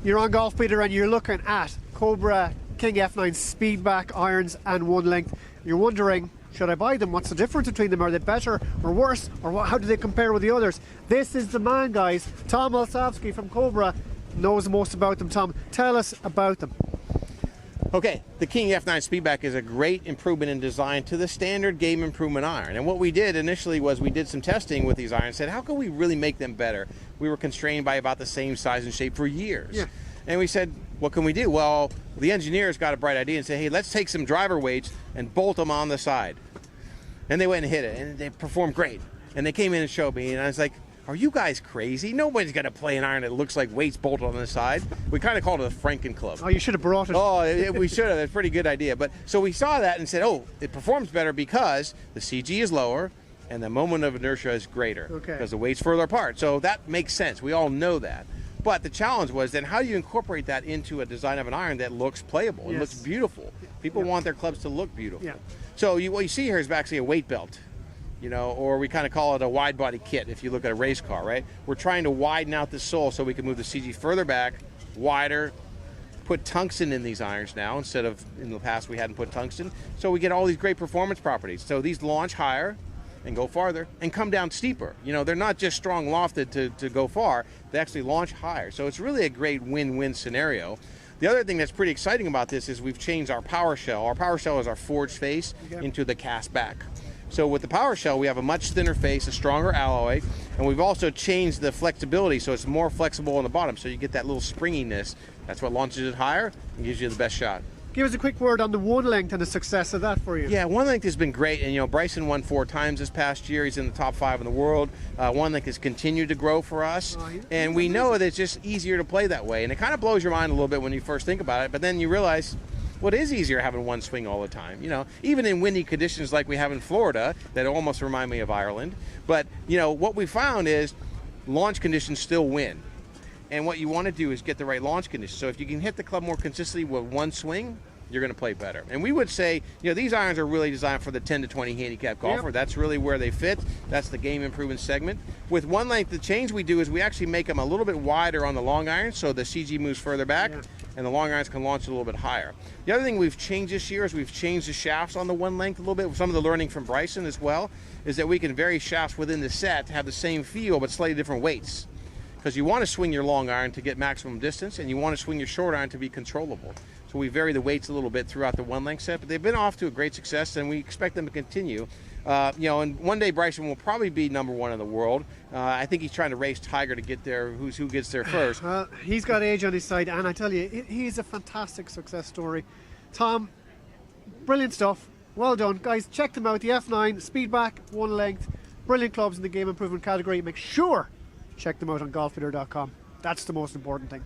You're on Golf Beater and you're looking at Cobra King F9 Speedback irons and one length. You're wondering, should I buy them? What's the difference between them? Are they better or worse? Or how do they compare with the others? This is the man, guys. Tom Olsavsky from Cobra knows the most about them. Tom, tell us about them. Okay, the King F9 Speedback is a great improvement in design to the standard game improvement iron. And what we did initially was we did some testing with these irons, said how can we really make them better? We were constrained by about the same size and shape for years. Yeah. And we said, what can we do? Well, the engineers got a bright idea and said, hey, let's take some driver weights and bolt them on the side. And they went and hit it, and they performed great. And they came in and showed me, and I was like, are you guys crazy? Nobody's going to play an iron that looks like weights bolted on the side. We kind of called it a Franken Club. Oh, you should have brought it. Oh, we should have. That's a pretty good idea. But so we saw that and said, oh, it performs better because the CG is lower and the moment of inertia is greater. Okay. Because the weight's further apart. So that makes sense. We all know that. But the challenge was then how do you incorporate that into a design of an iron that looks playable and looks beautiful? People want their clubs to look beautiful. Yeah. So what you see here is actually a weight belt. You know, or we kind of call it a wide body kit if you look at a race car, right? We're trying to widen out the sole so we can move the CG further back, wider, put tungsten in these irons now instead of in the past we hadn't put tungsten. So we get all these great performance properties. So these launch higher and go farther and come down steeper. You know, they're not just strong lofted to go far, they actually launch higher. So it's really a great win-win scenario. The other thing that's pretty exciting about this is we've changed our power shell. Our power shell is our forged face into the cast back. So with the power shell, we have a much thinner face, a stronger alloy, and we've also changed the flexibility so it's more flexible on the bottom, so you get that little springiness. That's what launches it higher and gives you the best shot. Give us a quick word on the one length and the success of that for you. Yeah, one length has been great, and you know, Bryson won 4 times this past year. He's in the top 5 in the world. One length has continued to grow for us, and we know that it's just easier to play that way, and it kind of blows your mind a little bit when you first think about it, but then you realize, well, it is easier having one swing all the time, you know, even in windy conditions like we have in Florida that almost remind me of Ireland. But, you know, what we found is launch conditions still win. And what you want to do is get the right launch conditions. So if you can hit the club more consistently with one swing, you're going to play better. And we would say, you know, these irons are really designed for the 10 to 20 handicap golfer. That's really where they fit. That's the game improvement segment. With one length, the change we do is we actually make them a little bit wider on the long irons so the CG moves further back and the long irons can launch a little bit higher. The other thing we've changed this year is we've changed the shafts on the one length a little bit. Some of the learning from Bryson as well is that we can vary shafts within the set to have the same feel but slightly different weights. Because you want to swing your long iron to get maximum distance and you want to swing your short iron to be controllable. So we vary the weights a little bit throughout the one length set, but they've been off to a great success and we expect them to continue. You know, and one day Bryson will probably be #1 in the world. I think he's trying to race Tiger to get there, who gets there first. He's got age on his side, and I tell you, he's a fantastic success story. Tom, brilliant stuff. Well done. Guys, check them out. The F9 Speedback, one length. Brilliant clubs in the game improvement category. Make sure check them out on golfbeater.com. That's the most important thing.